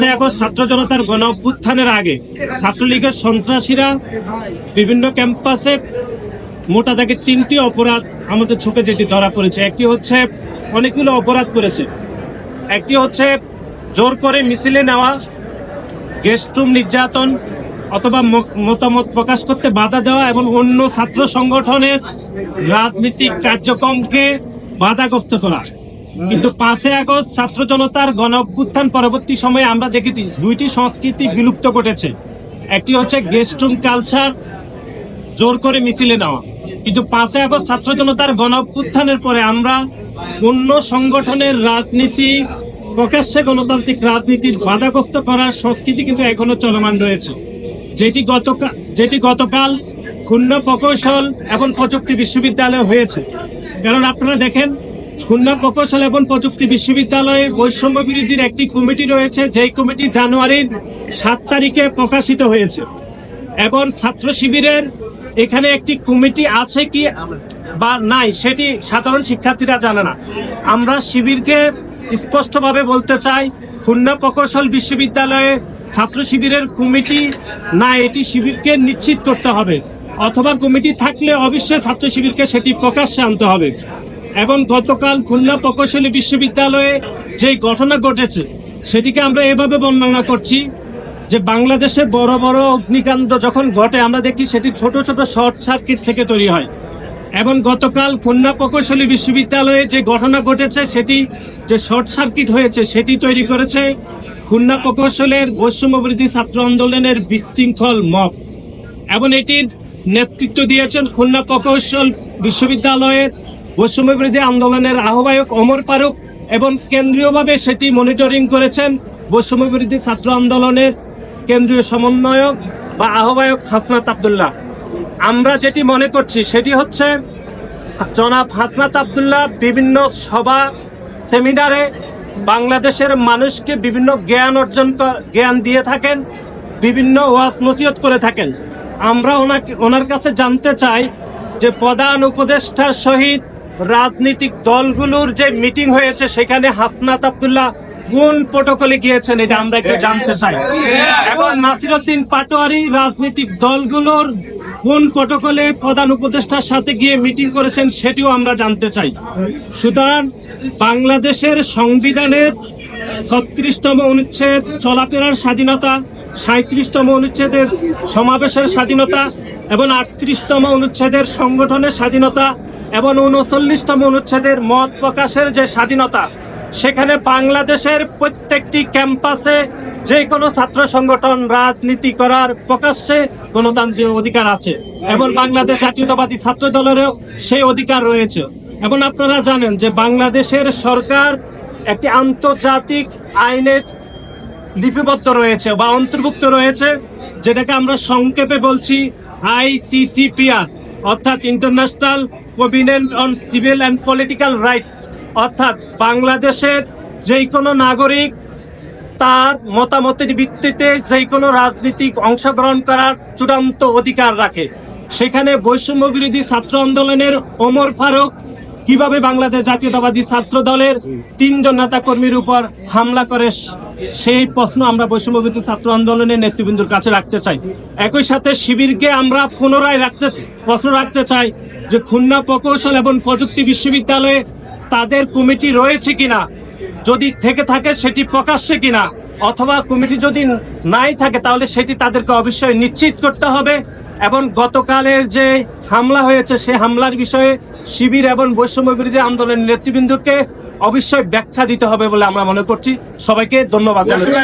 ছাত্র জনতার গণ অভ্যুত্থানের আগে ছাত্রলীগের সন্ত্রাসীরা বিভিন্ন ক্যাম্পাসে মোটা দাগে 3টি অপরাধ আমাদের চোখে যেটি ধরা পড়েছে। একটি হচ্ছে অনেকগুলো অপরাধ করেছে। একটি হচ্ছে জোর করে মিছিলে নেওয়া, গেস্ট রুম নির্যাতন অথবা মতামত প্রকাশ করতে বাধা দেওয়া এবং অন্য ছাত্র সংগঠনের রাজনৈতিক কার্যক্রমকে বাধাগ্রস্ত করা। কিন্তু 5 আগস্ট ছাত্র জনতার গণ অভ্যুত্থান পরবর্তী সময়ে আমরা দেখেছি 2টি সংস্কৃতি বিলুপ্ত ঘটেছে। একটি হচ্ছে গেস্ট রুম কালচার, জোর করে মিছিলে নেওয়া। কিন্তু 5 আগস্ট ছাত্র জনতার গণ অভ্যুত্থানের পরে আমরা অন্য সংগঠনের রাজনীতি, প্রকাশ্যে গণতান্ত্রিক রাজনীতির বাধাগ্রস্ত করার সংস্কৃতি কিন্তু এখনো চলমান রয়েছে, যেটি গতকাল খুলনা প্রকৌশল এবং প্রযুক্তি বিশ্ববিদ্যালয়ে হয়েছে। কারণ আপনারা দেখেন, খুলনা প্রকৌশল এবং প্রযুক্তি বিশ্ববিদ্যালয়ে বৈষম্য বিরোধীর একটি কমিটি রয়েছে, যেই কমিটি জানুয়ারির 7 তারিখে প্রকাশিত হয়েছে। এবং ছাত্র শিবিরের এখানে একটি কমিটি আছে কি বা নাই সেটি সাধারণ শিক্ষার্থীরা জানে না। আমরা শিবিরকে স্পষ্টভাবে বলতে চাই, খুলনা প্রকৌশল বিশ্ববিদ্যালয়ে ছাত্র শিবিরের কমিটি না, এটি শিবিরকে নিশ্চিত করতে হবে, অথবা কমিটি থাকলে অবশ্যই ছাত্র শিবিরকে সেটি প্রকাশ্যে আনতে হবে। এবং গতকাল খুলনা প্রকৌশলী বিশ্ববিদ্যালয়ে যে ঘটনা ঘটেছে সেটিকে আমরা এভাবে বর্ণনা করছি যে বাংলাদেশে বড় বড় অগ্নিকাণ্ড যখন ঘটে আমরা দেখি সেটি ছোট ছোট শর্ট সার্কিট থেকে তৈরি হয়। এবং গতকাল খুলনা প্রকৌশলী বিশ্ববিদ্যালয়ে যে ঘটনা ঘটেছে সেটি যে শর্ট সার্কিট হয়েছে সেটি তৈরি করেছে খুলনা প্রকৌশলের বৈষম্য বিরোধী ছাত্র আন্দোলনের বিশৃঙ্খল মব। এবং এটির নেতৃত্ব দিয়েছেন খুলনা প্রকৌশল বিশ্ববিদ্যালয়ের বৈষম্য বিরোধী আন্দোলনের আহ্বায়ক ওমর ফারুক, এবং কেন্দ্রীয়ভাবে সেটি মনিটরিং করেছেন বৈষম্য বিরোধী ছাত্র আন্দোলনের কেন্দ্রীয় সমন্বয়ক বা আহ্বায়ক হাসনাত আব্দুল্লাহ। আমরা যেটি মনে করছি সেটি হচ্ছে জনাব হাসনাত আব্দুল্লাহ বিভিন্ন সভা সেমিনারে বাংলাদেশের মানুষকে বিভিন্ন জ্ঞান দিয়ে থাকেন, বিভিন্ন ওয়াজ নসিহত করে থাকেন। আমরা ওনার কাছে জানতে চাই যে প্রধান উপদেষ্টার সহিত রাজনৈতিক দলগুলোর যে মিটিং হয়েছে সেখানে হাসনাত আব্দুল্লাহ কোন প্রটোকলে গিয়েছেন এটা আমরা একটু জানতে চাই। এবং নাসিরউদ্দিন পাটোয়ারি রাজনৈতিক দলগুলোর কোন প্রটোকলে প্রধান উপদেষ্টার সাথে গিয়ে মিটিং করেছেন সেটিও আমরা জানতে চাই। সুতরাং বাংলাদেশের সংবিধানের 36তম অনুচ্ছেদ চলাফেরার স্বাধীনতা, 37তম অনুচ্ছেদের সমাবেশের স্বাধীনতা এবং 38তম অনুচ্ছেদের সংগঠনের স্বাধীনতা এবং 39তম অনুচ্ছেদের মত প্রকাশের যে স্বাধীনতা, সেখানে বাংলাদেশের প্রত্যেকটি ক্যাম্পাসে যে কোনো ছাত্র সংগঠন রাজনীতি করার প্রকাশ্যে গণতান্ত্রিক অধিকার আছে এবং বাংলাদেশ জাতীয়তাবাদী ছাত্র দলেরও সেই অধিকার রয়েছে। এবং আপনারা জানেন যে বাংলাদেশের সরকার একটি আন্তর্জাতিক আইনে লিপিবদ্ধ রয়েছে বা অন্তর্ভুক্ত রয়েছে, যেটাকে আমরা সংক্ষেপে বলছি ICCPR, অর্থাৎ international covenant on civil and political rights. অর্থাৎ বাংলাদেশের যে কোনো নাগরিক তার মতামতের ভিত্তিতে যে কোনো রাজনীতিক অংশগ্রহণ করার চূড়ান্ত অধিকার রাখে। সেখানে বৈষম্য বিরোধী ছাত্র আন্দোলনের ওমর ফারুক কিভাবে বাংলাদেশ জাতীয়তাবাদী ছাত্র দলের 3 জন নেতা কর্মীর উপর হামলা করে, সেই প্রশ্ন আমরা বৈষম্য বিরোধী ছাত্র আন্দোলনের নেতৃবৃন্দর কাছে রাখতে চাই। একই সাথে শিবিরকে আমরা পুনরায় প্রশ্ন রাখতে চাই যে খুলনা প্রকৌশল এবং প্রযুক্তি বিশ্ববিদ্যালয়ে তাদের কমিটি রয়েছে কিনা, যদি থেকে থাকে সেটি প্রকাশ্যে কিনা, অথবা কমিটি যদি নাই থাকে তাহলে সেটি তাদেরকে অবশ্যই নিশ্চিত করতে হবে। এবং গতকালের যে হামলা হয়েছে সেই হামলার বিষয়ে শিবির এবং বৈষম্য বিরোধী আন্দোলনের নেতৃবৃন্দকে অবশ্যই ব্যাখ্যা দিতে হবে বলে আমরা মনে করছি। সবাইকে ধন্যবাদ জানাচ্ছি।